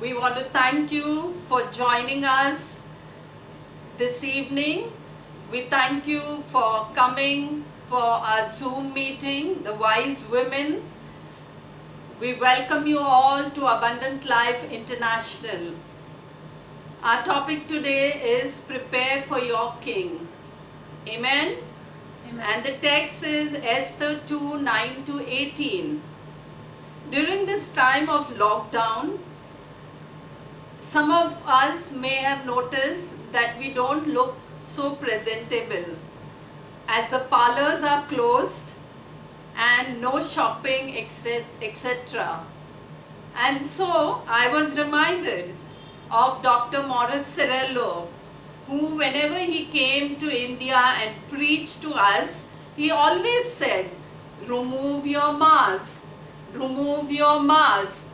We want to thank you for joining us this evening. We thank you for coming for our Zoom meeting, the Wise Women. We welcome you all to Abundant Life International. Our topic today is Prepare for Your King. Amen. Amen. And the text is Esther 2, 9 to 18. During this time of lockdown, some of us may have noticed that we don't look so presentable as the parlors are closed and no shopping, etc. And so I was reminded of Dr. Morris Cerullo, who whenever he came to India and preached to us, he always said, remove your mask, remove your mask.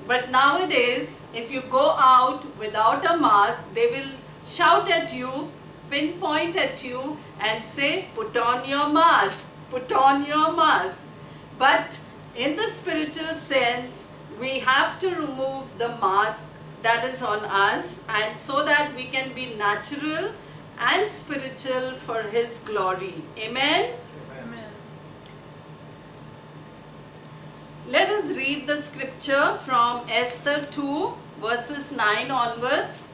But nowadays, if you go out without a mask, they will shout at you, pinpoint at you and say, put on your mask, put on your mask. But in the spiritual sense, we have to remove the mask that is on us, and so that we can be natural and spiritual for His glory. Amen? Amen. Let us read the scripture from Esther 2 verses 9 onwards.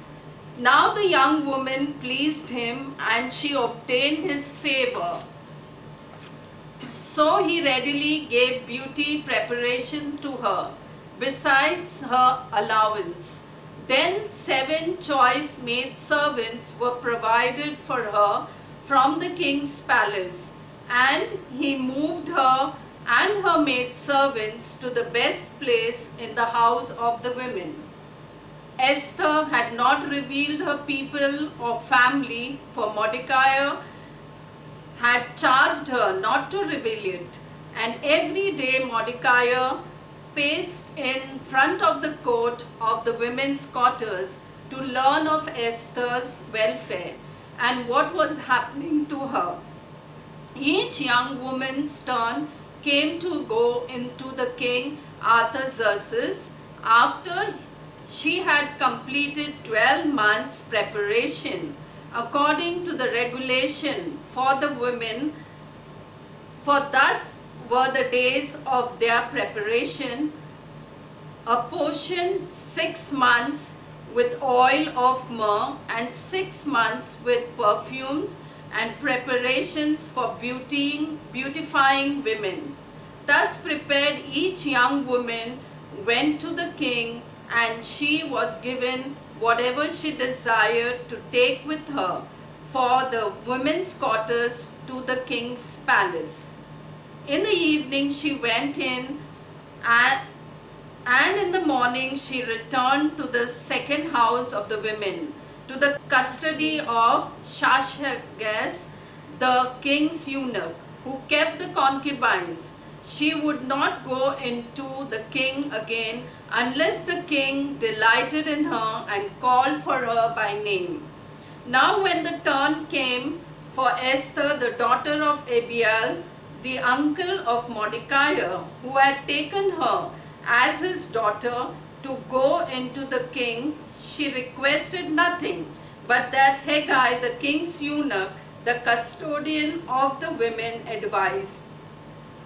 Now the young woman pleased him and she obtained his favor. So he readily gave beauty preparation to her, besides her allowance. Then 7 choice maidservants were provided for her from the king's palace, and he moved her and her maidservants to the best place in the house of the women. Esther had not revealed her people or family, for Mordecai had charged her not to reveal it. And every day Mordecai paced in front of the court of the women's quarters to learn of Esther's welfare and what was happening to her. Each young woman's turn came to go into the king Artaxerxes after she had completed 12 months preparation according to the regulation for the women, for thus were the days of their preparation, a portion 6 months with oil of myrrh and 6 months with perfumes and preparations for beautifying women. Thus prepared each young woman went to the king, and she was given whatever she desired to take with her for the women's quarters to the king's palace. In the evening she went in, and in the morning she returned to the second house of the women, to the custody of Shaashgaz, the king's eunuch, who kept the concubines. She would not go into the king again unless the king delighted in her and called for her by name. Now when the turn came for Esther, the daughter of Abiel, the uncle of Mordecai, who had taken her as his daughter, to go into the king, she requested nothing but that Hegai, the king's eunuch, the custodian of the women, advised.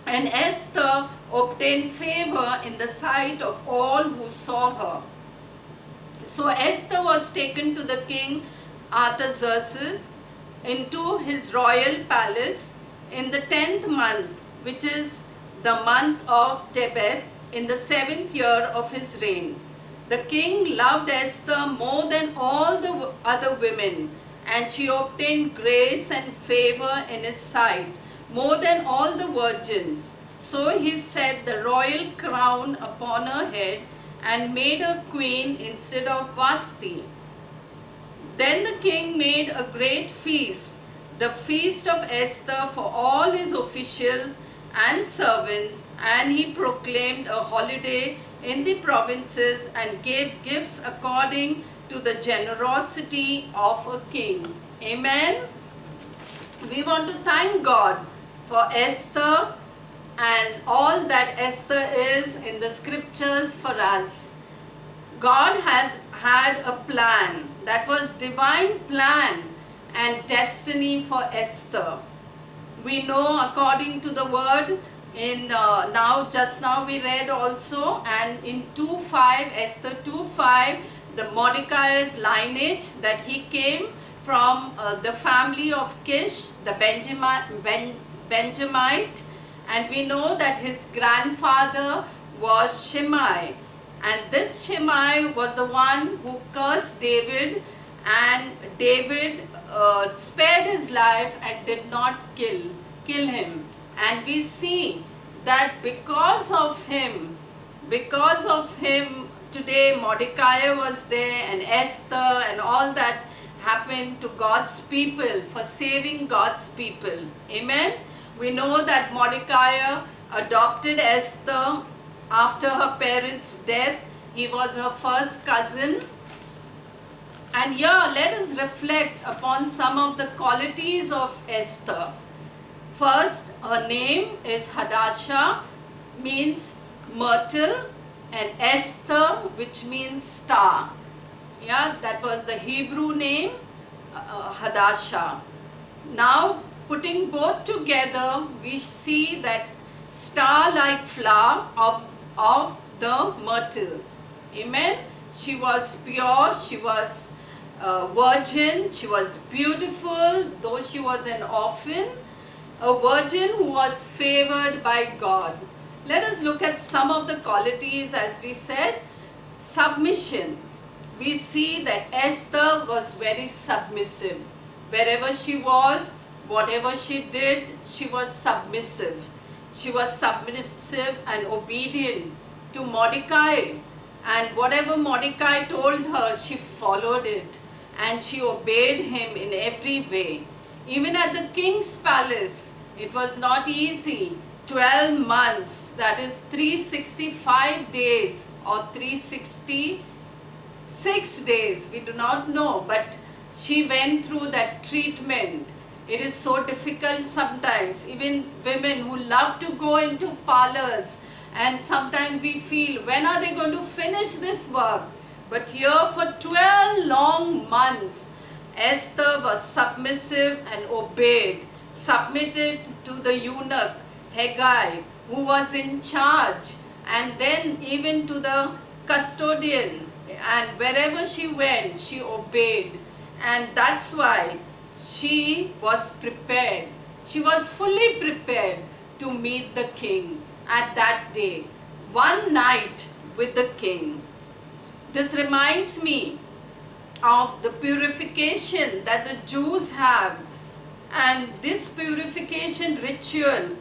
And Esther obtained favor in the sight of all who saw her. So Esther was taken to the king Artaxerxes into his royal palace in the 10th month, which is the month of Tebet, in the 7th year of his reign. The king loved Esther more than all the other women, and she obtained grace and favor in his sight more than all the virgins. So he set the royal crown upon her head and made her queen instead of Vashti. Then the king made a great feast, the feast of Esther, for all his officials and servants, and he proclaimed a holiday in the provinces and gave gifts according to the generosity of a king. Amen. We want to thank God for Esther and all that Esther is in the scriptures for us. God has had a plan that was divine plan and destiny for Esther. We know according to the word in just now we read also, and in 2:5, Esther 2:5, the Mordecai's lineage, that he came from the family of Kish, the Benjamite, and we know that his grandfather was Shimei, and this Shimei was the one who cursed David, and David spared his life and did not kill him. And we see that because of him, today Mordecai was there, and Esther, and all that happened to God's people, for saving God's people. Amen. We know that Mordecai adopted Esther after her parents' death. He was her first cousin. And here let us reflect upon some of the qualities of Esther. First, her name is Hadassah, means myrtle, and Esther, which means star. Yeah, that was the Hebrew name, Hadassah. Now, putting both together, we see that star-like flower of the myrtle. Amen. She was pure, she was virgin, she was beautiful, though she was an orphan, a virgin who was favored by God. Let us look at some of the qualities, as we said. Submission. We see that Esther was very submissive. Wherever she was, whatever she did, she was submissive. She was submissive and obedient to Mordecai. And whatever Mordecai told her, she followed it. And she obeyed him in every way. Even at the king's palace, it was not easy. 12 months, that is 365 days or 366 days, we do not know, but she went through that treatment. It is so difficult sometimes, even women who love to go into parlors, and sometimes we feel, when are they going to finish this work? But here for 12 long months, Esther was submissive and obeyed, submitted to the eunuch, Haggai, who was in charge, and then even to the custodian, and wherever she went, she obeyed. And that's why she was prepared. She was fully prepared to meet the king at that day, one night with the king. This reminds me of the purification that the Jews have, and this purification ritual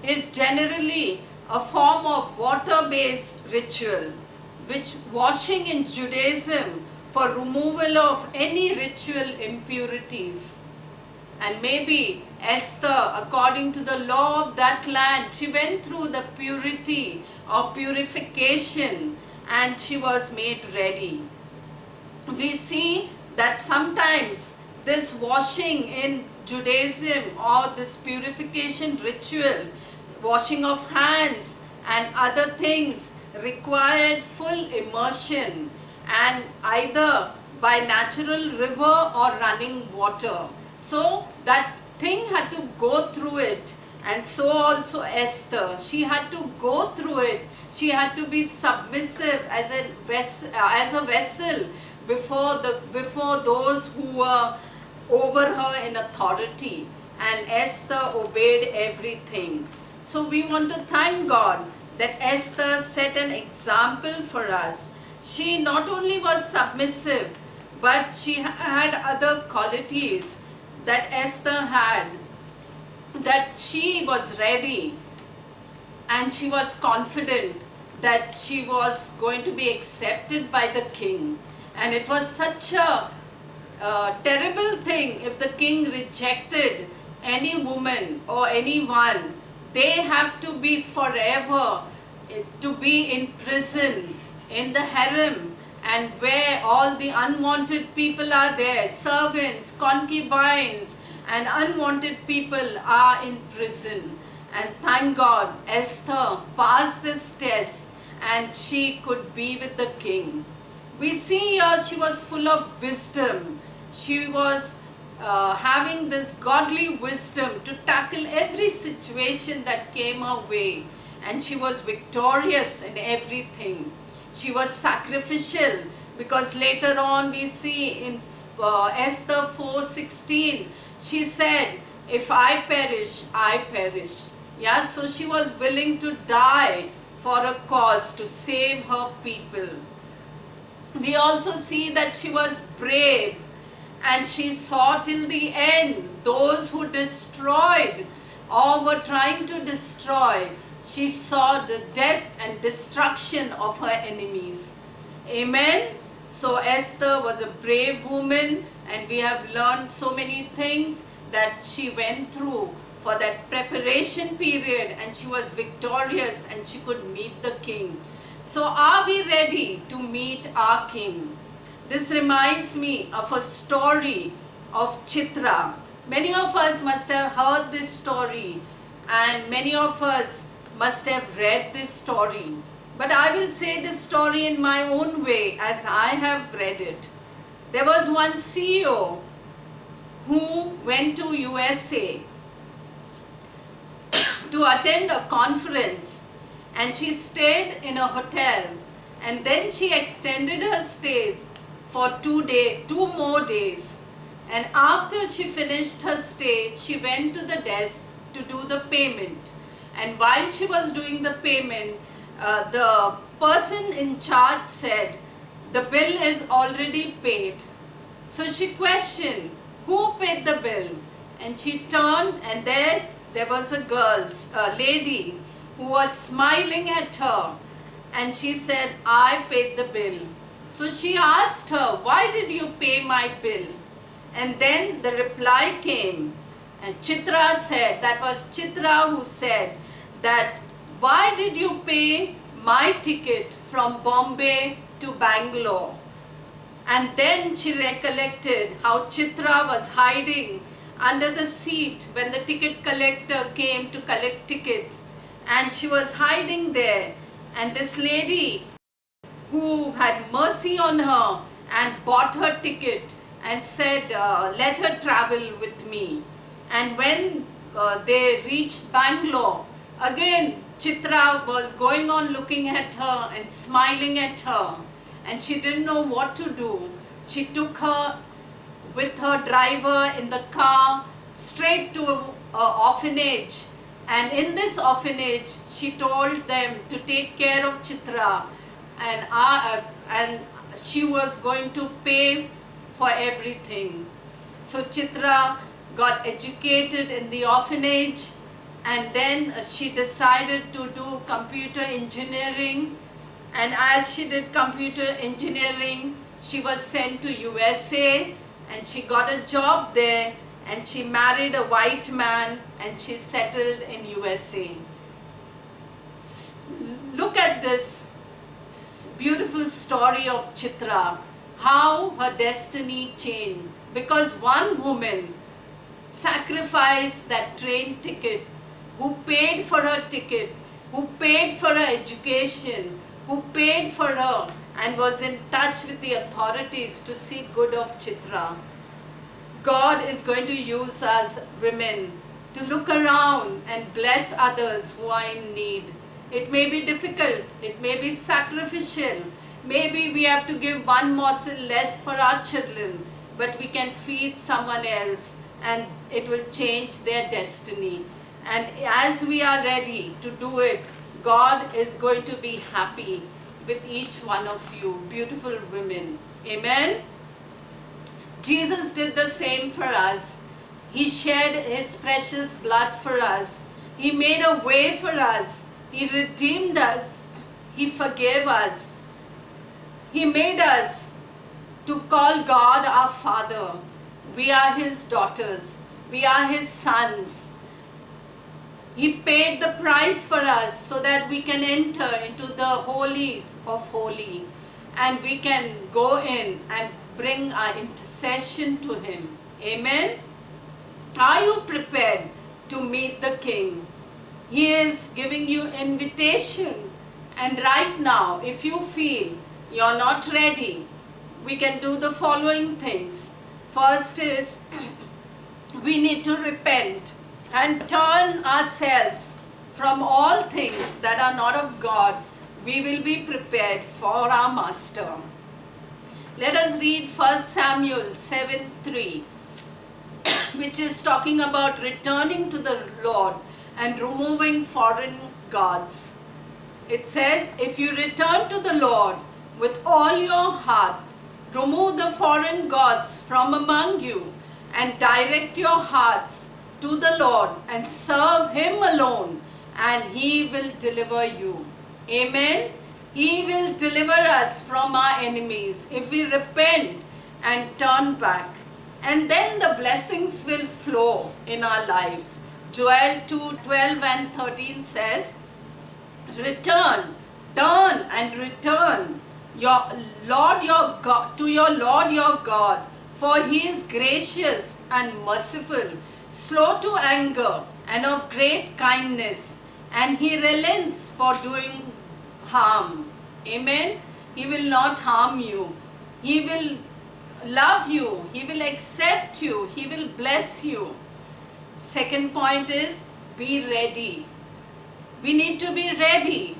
is generally a form of water-based ritual, which washing in Judaism for removal of any ritual impurities. And maybe Esther, according to the law of that land, she went through the purity or purification, and she was made ready. We see that sometimes this washing in Judaism or this purification ritual, washing of hands and other things, required full immersion, and either by natural river or running water. So that thing had to go through it, and so also Esther, she had to go through it. She had to be submissive as a vessel before those who were over her in authority, and Esther obeyed everything. So we want to thank God that Esther set an example for us. She not only was submissive, but she had other qualities that Esther had, that she was ready and she was confident that she was going to be accepted by the king. And it was such a terrible thing if the king rejected any woman or anyone. They have to be forever to be in prison, in the harem, and where all the unwanted people are there, servants, concubines, and unwanted people are in prison. And thank God, Esther passed this test, and she could be with the king. We see here she was full of wisdom. She was having this godly wisdom to tackle every situation that came her way, and she was victorious in everything. She was sacrificial, because later on we see in Esther 4:16, she said, if I perish, I perish. Yeah, so she was willing to die for a cause to save her people. We also see that she was brave, and she saw till the end those who destroyed or were trying to destroy. She saw the death and destruction of her enemies. Amen. So Esther was a brave woman, and we have learned so many things that she went through for that preparation period, and she was victorious and she could meet the king. So are we ready to meet our king? This reminds me of a story of Chitra. Many of us must have heard this story, and many of us must have read this story. But I will say this story in my own way as I have read it. There was one CEO who went to USA to attend a conference, and she stayed in a hotel, and then she extended her stays for 2 more days. And after she finished her stay, she went to the desk to do the payment. And while she was doing the payment, the person in charge said, the bill is already paid. So she questioned, who paid the bill? And she turned, and there was a lady who was smiling at her, and she said, I paid the bill. So she asked her, why did you pay my bill? And then the reply came, and Chitra said, that was Chitra who said that, why did you pay my ticket from Bombay to Bangalore? And then she recollected how Chitra was hiding under the seat when the ticket collector came to collect tickets, and she was hiding there, and this lady who had mercy on her and bought her ticket and said, let her travel with me. And when they reached Bangalore, again Chitra was going on looking at her and smiling at her, and she didn't know what to do. She took her with her driver in the car straight to an orphanage, and in this orphanage she told them to take care of Chitra, and she was going to pay for everything. So Chitra got educated in the orphanage, and then she decided to do computer engineering, and as she did computer engineering, she was sent to USA, and she got a job there, and she married a white man, and she settled in USA. Look at this beautiful story of Chitra, how her destiny changed because one woman sacrificed that train ticket, who paid for her ticket, who paid for her education, who paid for her and was in touch with the authorities to see good of Chitra. God is going to use us women to look around and bless others who are in need. It may be difficult, it may be sacrificial, maybe we have to give one morsel less for our children, but we can feed someone else and it will change their destiny. And as we are ready to do it, God is going to be happy with each one of you, beautiful women. Amen? Jesus did the same for us. He shed His precious blood for us. He made a way for us. He redeemed us. He forgave us. He made us to call God our Father. We are His daughters. We are His sons. He paid the price for us so that we can enter into the holies of holy, and we can go in and bring our intercession to Him. Amen? Are you prepared to meet the King? He is giving you invitation, And right now, if you feel you're not ready, we can do the following things. First is we need to repent and turn ourselves from all things that are not of God. We will be prepared for our Master. Let us read 1 Samuel 7:3, which is talking about returning to the Lord and removing foreign gods. It says, if you return to the Lord with all your heart, remove the foreign gods from among you, and direct your hearts to the Lord and serve Him alone, and He will deliver you. Amen. He will deliver us from our enemies if we repent and turn back. And then the blessings will flow in our lives. Joel 2:12 and 13 says, return, turn and return your Lord your God to your Lord your God, for He is gracious and merciful, slow to anger and of great kindness, and He relents for doing harm. Amen. He will not harm you. He will love you. He will accept you. He will bless you. Second point is be ready. We need to be ready.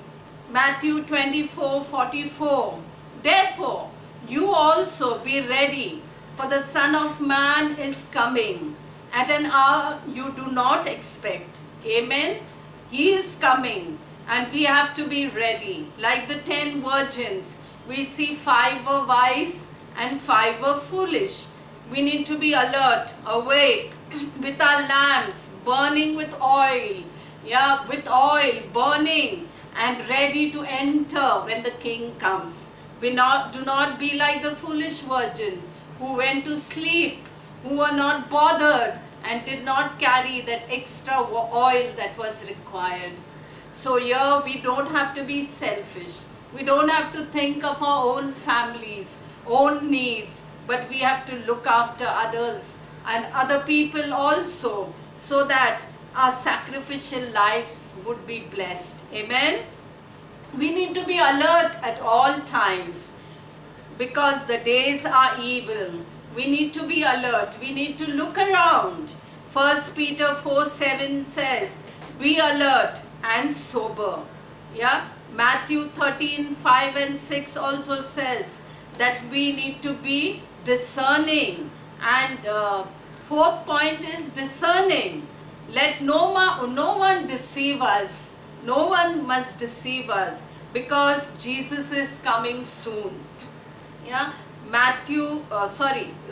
Matthew 24:44. Therefore, you also be ready, for the Son of Man is coming at an hour you do not expect. Amen. He is coming and we have to be ready. Like the 10 virgins, we see 5 were wise and 5 were foolish. We need to be alert, awake, with our lamps burning with oil. Yeah, with oil burning and ready to enter when the King comes. Do not be like the foolish virgins who went to sleep, who were not bothered and did not carry that extra oil that was required. So here we don't have to be selfish. We don't have to think of our own families, own needs, but we have to look after others and other people also, so that our sacrificial lives would be blessed. Amen. We need to be alert at all times because the days are evil. We need to be alert. We need to look around. 1 Peter 4:7 says, be alert and sober. Yeah. Matthew 13:5 and 6 also says that we need to be discerning. And fourth point is discerning. Let no one deceive us. No one must deceive us, because Jesus is coming soon. Yeah.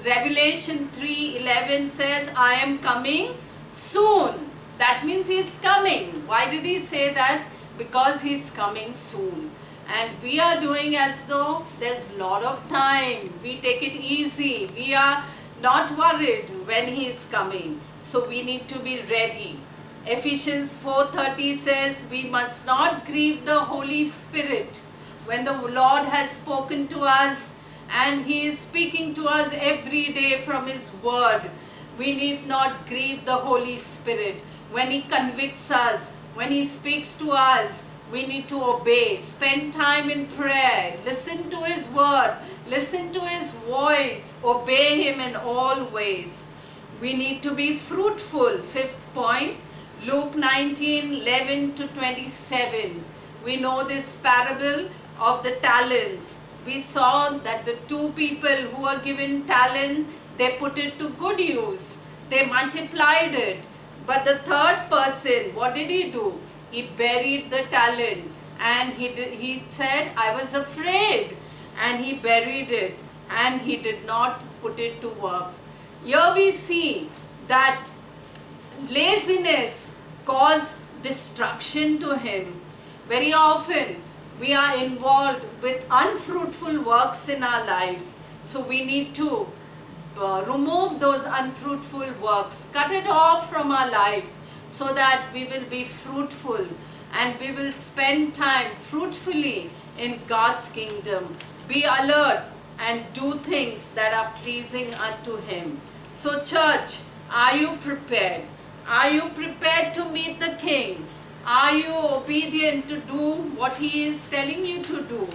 Revelation 3:11 says, I am coming soon. That means He is coming. Why did He say that? Because He is coming soon. And we are doing as though there's a lot of time. We take it easy. We are not worried when He is coming. So we need to be ready. Ephesians 4:30 says we must not grieve the Holy Spirit. When the Lord has spoken to us and He is speaking to us every day from His word, we need not grieve the Holy Spirit. When He convicts us, when He speaks to us, we need to obey. Spend time in prayer. Listen to His word. Listen to His voice. Obey Him in all ways. We need to be fruitful. Fifth point, Luke 19:11-27. We know this parable of the talents. We saw that the 2 people who were given talent, they put it to good use. They multiplied it. But the third person, what did he do? He buried the talent, and he said, I was afraid, and he buried it, and he did not put it to work. Here we see that laziness caused destruction to him. Very often we are involved with unfruitful works in our lives. So we need to remove those unfruitful works, cut it off from our lives, so that we will be fruitful and we will spend time fruitfully in God's kingdom. Be alert and do things that are pleasing unto Him. So church, are you prepared? Are you prepared to meet the King? Are you obedient to do what He is telling you to do?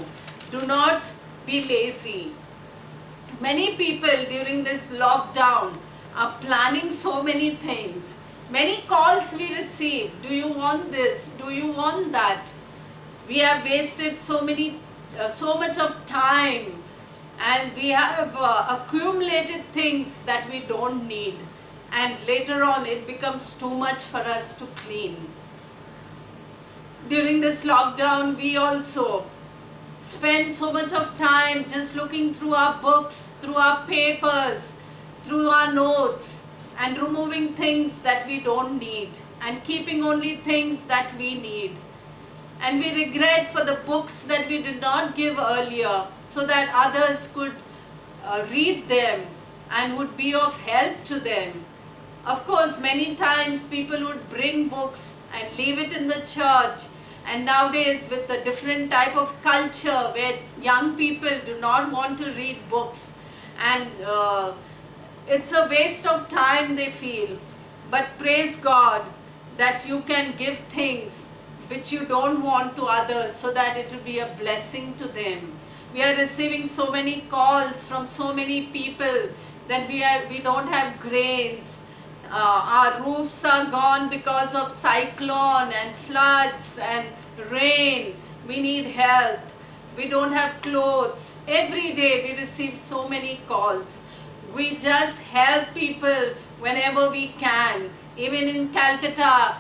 Do not be lazy. Many people during this lockdown are planning so many things. Many calls we receive. Do you want this? Do you want that? We have wasted so much of time, and we have accumulated things that we don't need, and later on it becomes too much for us to clean. During this lockdown, we also spend so much of time just looking through our books, through our papers, through our notes, and removing things that we don't need and keeping only things that we need. And we regret for the books that we did not give earlier so that others could read them and would be of help to them. Of course, many times people would bring books and leave it in the church. And nowadays, with the different type of culture where young people do not want to read books, and it's a waste of time, they feel. But praise God that you can give things which you don't want to others so that it will be a blessing to them. We are receiving so many calls from so many people that we don't have grains. Our roofs are gone because of cyclone and floods and rain. We need help. We don't have clothes. Every day we receive so many calls. We just help people whenever we can. Even in Calcutta,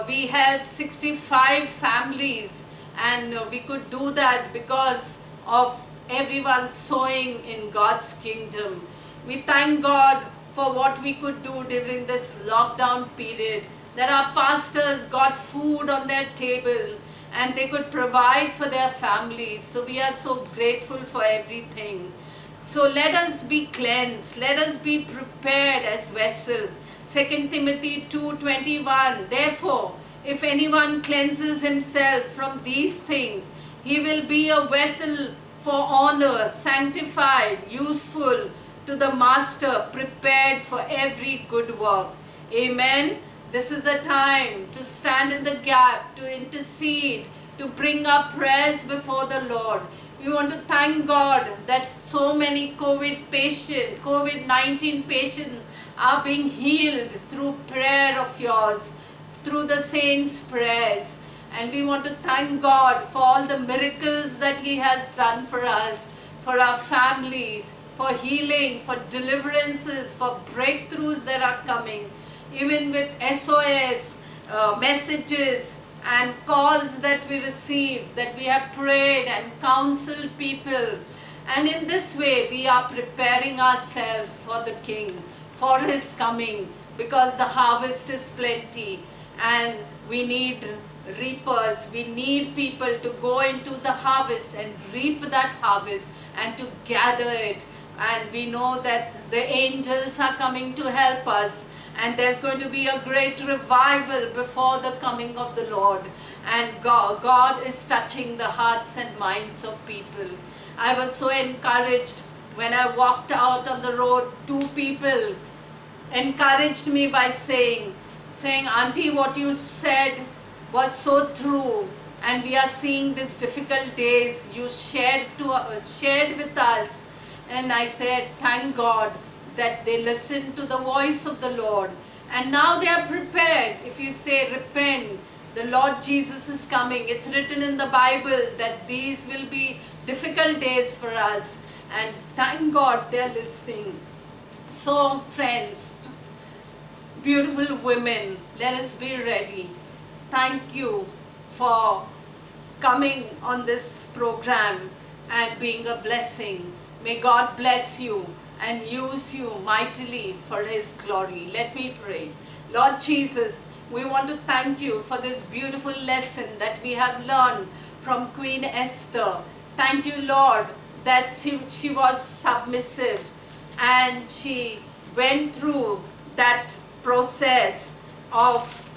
we helped 65 families, and we could do that because of everyone sowing in God's kingdom. We thank God for what we could do during this lockdown period, that our pastors got food on their table and they could provide for their families. So we are so grateful for everything. So let us be cleansed, let us be prepared as vessels. 2 Timothy 2:21, therefore, if anyone cleanses himself from these things, he will be a vessel for honor, sanctified, useful to the master, prepared for every good work. Amen. This is the time to stand in the gap, to intercede, to bring our prayers before the Lord. We want to thank God that so many COVID-19 patients are being healed through prayer of yours, through the saints' prayers. And we want to thank God for all the miracles that He has done for us, for our families, for healing, for deliverances, for breakthroughs that are coming. Even with SOS messages and calls that we receive, that we have prayed and counseled people. And in this way, we are preparing ourselves for the King, for His coming, because the harvest is plenty and we need reapers. We need people to go into the harvest and reap that harvest and to gather it. And we know that the angels are coming to help us, and there's going to be a great revival before the coming of the Lord. And God is touching the hearts and minds of people. I was so encouraged when I walked out on the road. 2 people encouraged me by saying, Auntie, what you said was so true, and we are seeing these difficult days you shared with us. And I said, thank God that they listened to the voice of the Lord, and now they are prepared. If you say repent, the Lord Jesus is coming. It's written in the Bible that these will be difficult days for us, and thank God they are listening. So friends, beautiful women, let us be ready. Thank you for coming on this program and being a blessing. May God bless you and use you mightily for His glory. Let me pray. Lord Jesus, we want to thank you for this beautiful lesson that we have learned from Queen Esther. Thank you, Lord, that she was submissive and she went through that process of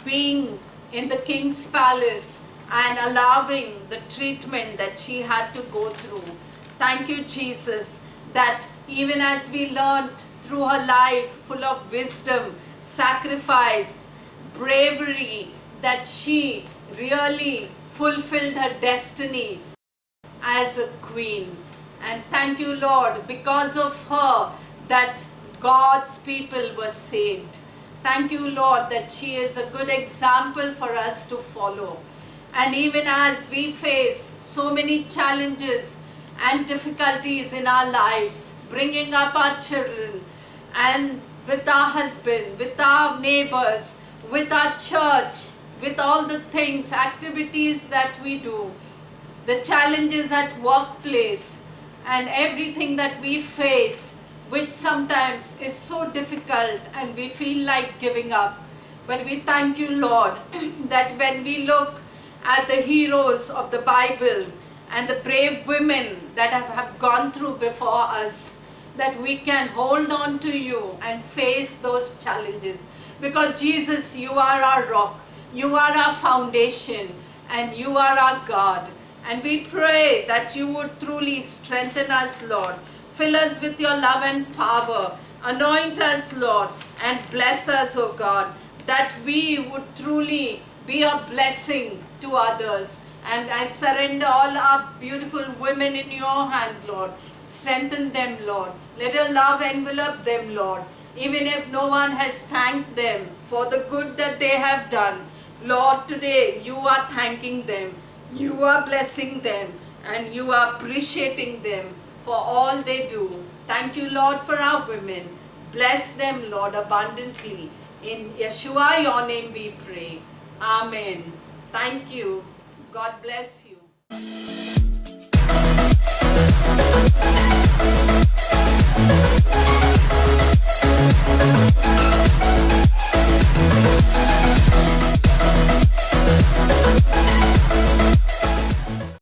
being in the king's palace and allowing the treatment that she had to go through. Thank you, Jesus, that even as we learned through her life full of wisdom, sacrifice, bravery, that she really fulfilled her destiny as a queen. And thank you, Lord, because of her that God's people were saved. Thank you, Lord, that she is a good example for us to follow. And even as we face so many challenges and difficulties in our lives, bringing up our children, and with our husband, with our neighbors, with our church, with all the things, activities that we do, the challenges at workplace, and everything that we face, which sometimes is so difficult and we feel like giving up. But we thank you, Lord, that when we look at the heroes of the Bible and the brave women that have gone through before us, that we can hold on to you and face those challenges. Because Jesus, you are our rock, you are our foundation, and you are our God. And we pray that you would truly strengthen us, Lord. Fill us with your love and power. Anoint us, Lord, and bless us, O God, that we would truly be a blessing to others. And I surrender all our beautiful women in your hand, Lord. Strengthen them, Lord. Let your love envelop them, Lord. Even if no one has thanked them for the good that they have done, Lord, today you are thanking them. You are blessing them and you are appreciating them for all they do. Thank you, Lord, for our women. Bless them, Lord, abundantly. In Yeshua, your name we pray. Amen. Thank you. God bless you.